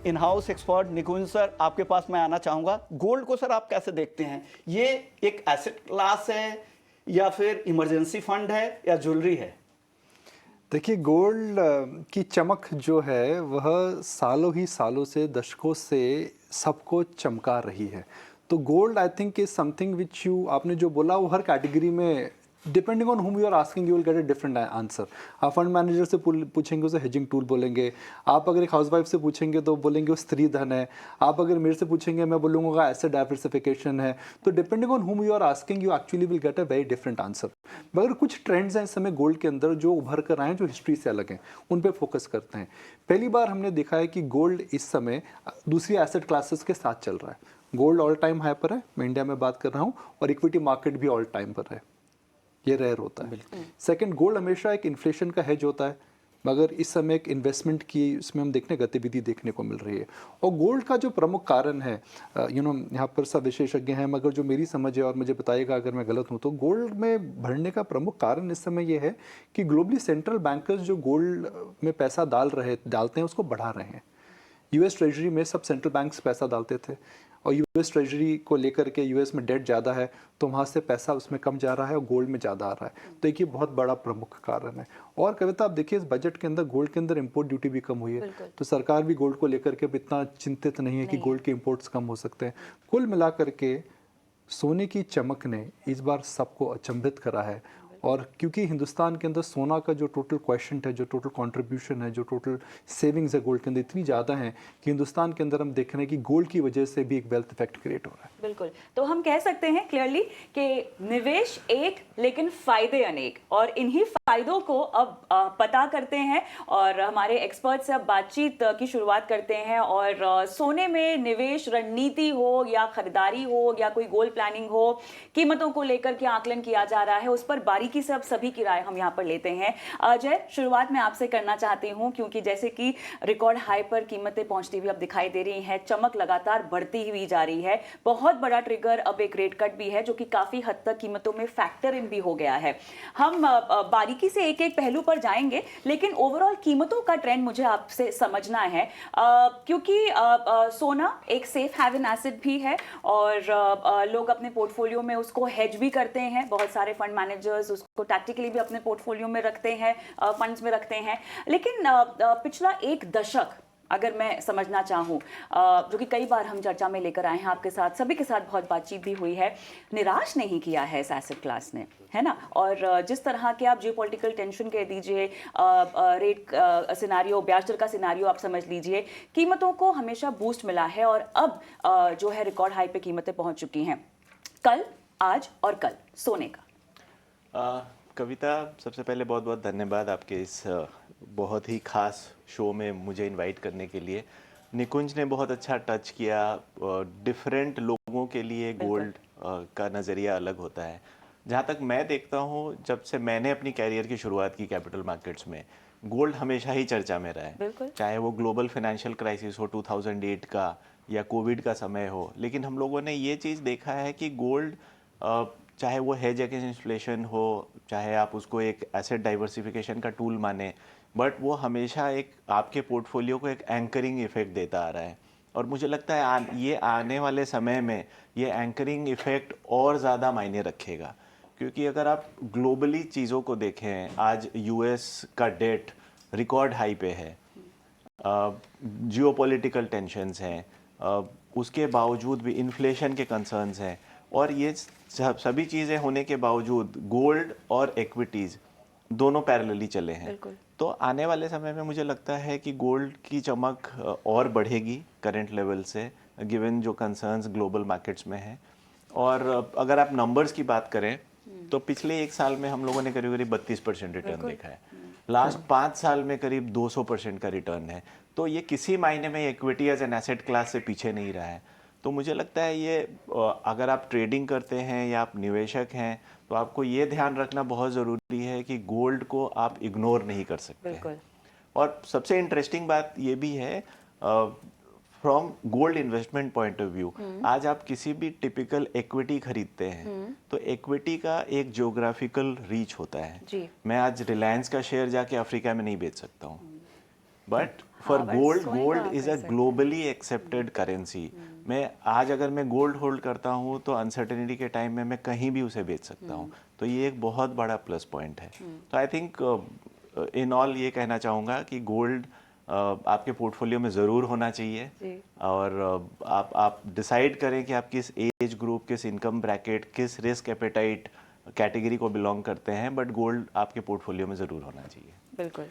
In house expert Nikunj sir, आपके पास मैं आना चाहूँगा। गोल्ड को सर आप कैसे देखते हैं? ये एक एसेट क्लास है या फिर इमरजेंसी फंड है या ज्वेलरी है? देखिए, गोल्ड की चमक जो है वह सालों ही सालों से, दशकों से सबको चमका रही है। तो gold I think is something which you, आपने जो बोला वो हर कैटेगरी में, depending on whom you are asking you will get a different answer. आप फंड मैनेजर से पूछेंगे उसे हेजिंग टूल बोलेंगे, आप अगर एक हाउसवाइफ से पूछेंगे तो बोलेंगे वो स्त्री धन है, आप अगर मेरे से पूछेंगे मैं बोलूँगा एसेट डाइवर्सिफिकेशन है। तो depending on whom you are asking you actually will get a very different answer. मगर कुछ ट्रेंड्स हैं इस समय गोल्ड के अंदर जो उभर कर आए हैं, जो हिस्ट्री से अलग हैं, उन पे फोकस करते हैं। पहली बार हमने देखा है कि गोल्ड इस समय दूसरी एसेट क्लासेस के साथ चल रहा है। गोल्ड ऑल टाइम हाई पर है, मैं इंडिया में बात कर रहा हूँ, और इक्विटी मार्केट भी ऑल टाइम पर है। ये रेयर होता है। सेकंड, गोल्ड हमेशा एक इन्फ्लेशन का हेज होता है, मगर इस समय एक इन्वेस्टमेंट की इसमें हम देखने गतिविधि देखने को मिल रही है। और गोल्ड का जो प्रमुख कारण है, यहाँ पर सब विशेषज्ञ हैं, मगर जो मेरी समझ है, और मुझे बताइएगा अगर मैं गलत हूँ, तो गोल्ड में बढ़ने का प्रमुख कारण इस समय ये है कि ग्लोबली सेंट्रल बैंकर्स जो गोल्ड में पैसा डालते हैं उसको बढ़ा रहे हैं। यूएस ट्रेजरी में सब सेंट्रल बैंक्स पैसा डालते थे, और यूएस ट्रेजरी को लेकर के यूएस में डेट ज़्यादा है, तो वहाँ से पैसा उसमें कम जा रहा है और गोल्ड में ज़्यादा आ रहा है। तो एक ये बहुत बड़ा प्रमुख कारण है। और कविता, आप देखिए इस बजट के अंदर गोल्ड के अंदर इंपोर्ट ड्यूटी भी कम हुई है, तो सरकार भी गोल्ड को लेकर के अब इतना चिंतित नहीं है कि गोल्ड के इंपोर्ट्स कम हो सकते हैं। कुल मिलाकर के सोने की चमक ने इस बार सबको अचंभित करा है। और क्योंकि हिंदुस्तान के अंदर सोना का जो टोटल क्वेश्चन है, जो टोटल कंट्रीब्यूशन है, जो टोटल सेविंग्स है गोल्ड के अंदर इतनी ज़्यादा है कि हिंदुस्तान के अंदर हम देख रहे हैं कि गोल्ड की वजह से भी एक वेल्थ इफेक्ट क्रिएट हो रहा है। बिल्कुल, तो हम कह सकते हैं क्लियरली कि निवेश एक लेकिन फायदे अनेक, और इन्हीं फायदों को अब पता करते हैं और हमारे एक्सपर्ट से अब बातचीत की शुरुआत करते हैं। और सोने में निवेश रणनीति हो या खरीदारी हो या कोई गोल प्लानिंग हो, कीमतों को लेकर के आकलन किया जा रहा है, उस पर बारीकी से अब सभी की राय हम यहाँ पर लेते हैं। अजय, शुरुआत मैं आपसे करना चाहती हूँ, क्योंकि जैसे कि रिकॉर्ड हाई पर कीमतें पहुंचती हुई अब दिखाई दे रही हैं, चमक लगातार बढ़ती हुई जा रही है। बहुत बड़ा ट्रिगर अब एक रेट कट भी है जो कि काफी हद तक कीमतों में फैक्टर इन भी हो गया है। हम बारीकी से एक एक पहलू पर जाएंगे, लेकिन ओवरऑल कीमतों का ट्रेंड मुझे आपसे समझना है, क्योंकि सोना एक सेफ हैवन एसेट भी है और लोग अपने पोर्टफोलियो में उसको हेज भी करते हैं। बहुत सारे फंड मैनेजर्स उसको टैक्टिकली भी अपने पोर्टफोलियो में रखते हैं, फंड्स में रखते हैं। लेकिन पिछला एक दशक अगर मैं समझना चाहूँ, जो कि कई बार हम चर्चा में लेकर आए हैं आपके साथ, सभी के साथ बहुत बातचीत भी हुई है, निराश नहीं किया है इस एसेट क्लास ने, है ना। और जिस तरह के आप जियोपॉलिटिकल टेंशन कह दीजिए, रेट सिनारियो, ब्याज दर का सिनारियो आप समझ लीजिए, कीमतों को हमेशा बूस्ट मिला है और अब जो है रिकॉर्ड हाई पे कीमतें पहुंच चुकी हैं। कल, आज और कल सोने का। कविता, सबसे पहले बहुत बहुत धन्यवाद आपके इस बहुत ही खास शो में मुझे इनवाइट करने के लिए। निकुंज ने बहुत अच्छा टच किया, डिफरेंट लोगों के लिए गोल्ड का नज़रिया अलग होता है। जहाँ तक मैं देखता हूँ, जब से मैंने अपनी कैरियर की शुरुआत की कैपिटल मार्केट्स में, गोल्ड हमेशा ही चर्चा में रहा है, चाहे वो ग्लोबल फाइनेंशियल क्राइसिस हो 2008 का या कोविड का समय हो। लेकिन हम लोगों ने ये चीज़ देखा है कि गोल्ड, चाहे वो हेज अगेंस्ट इन्फ्लेशन हो, चाहे आप उसको एक एसेट डाइवर्सिफिकेशन का टूल माने, बट वो हमेशा एक आपके पोर्टफोलियो को एक एंकरिंग इफेक्ट देता आ रहा है। और मुझे लगता है ये आने वाले समय में ये एंकरिंग इफेक्ट और ज़्यादा मायने रखेगा, क्योंकि अगर आप ग्लोबली चीज़ों को देखें, आज यूएस का डेट रिकॉर्ड हाई पे है, जियोपॉलिटिकल टेंशन्स हैं, उसके बावजूद भी इन्फ्लेशन के कंसर्न्स हैं, और ये सभी चीज़ें होने के बावजूद गोल्ड और इक्विटीज़ दोनों पैरेलली चले हैं। तो आने वाले समय में मुझे लगता है कि गोल्ड की चमक और बढ़ेगी करंट लेवल से, गिवन जो कंसर्न्स ग्लोबल मार्केट्स में हैं। और अगर आप नंबर्स की बात करें तो पिछले एक साल में हम लोगों ने करीब करीब 32% रिटर्न देखा है, लास्ट 5 साल में करीब 200% का रिटर्न है। तो ये किसी मायने में equity as an asset class से पीछे नहीं रहा है। तो मुझे लगता है ये, अगर आप ट्रेडिंग करते हैं या आप निवेशक हैं, तो आपको ये ध्यान रखना बहुत ज़रूरी है कि गोल्ड को आप इग्नोर नहीं कर सकते। और सबसे इंटरेस्टिंग बात ये भी है, from gold investment point of view, आज आप किसी भी टिपिकल इक्विटी खरीदते हैं तो इक्विटी का एक ज्योग्राफिकल रीच होता है। मैं आज रिलायंस का शेयर जाके अफ्रीका में नहीं बेच सकता हूँ, बट फॉर but गोल्ड, सोने का गोल्ड आप इज कह अ सकते हैं। Globally accepted currency. मैं आज अगर मैं गोल्ड होल्ड करता हूँ तो अनसर्टेनिटी के टाइम में मैं कहीं भी उसे बेच सकता हूँ, तो ये एक बहुत बड़ा प्लस पॉइंट है। तो आई थिंक इन ऑल ये कहना चाहूँगा कि गोल्ड आपके पोर्टफोलियो में ज़रूर होना चाहिए। जी। और आप डिसाइड करें कि आप किस एज ग्रुप, किस इनकम ब्रैकेट, किस रिस्क एपेटाइट कैटेगरी को बिलोंग करते हैं, बट गोल्ड आपके पोर्टफोलियो में ज़रूर होना चाहिए। बिल्कुल।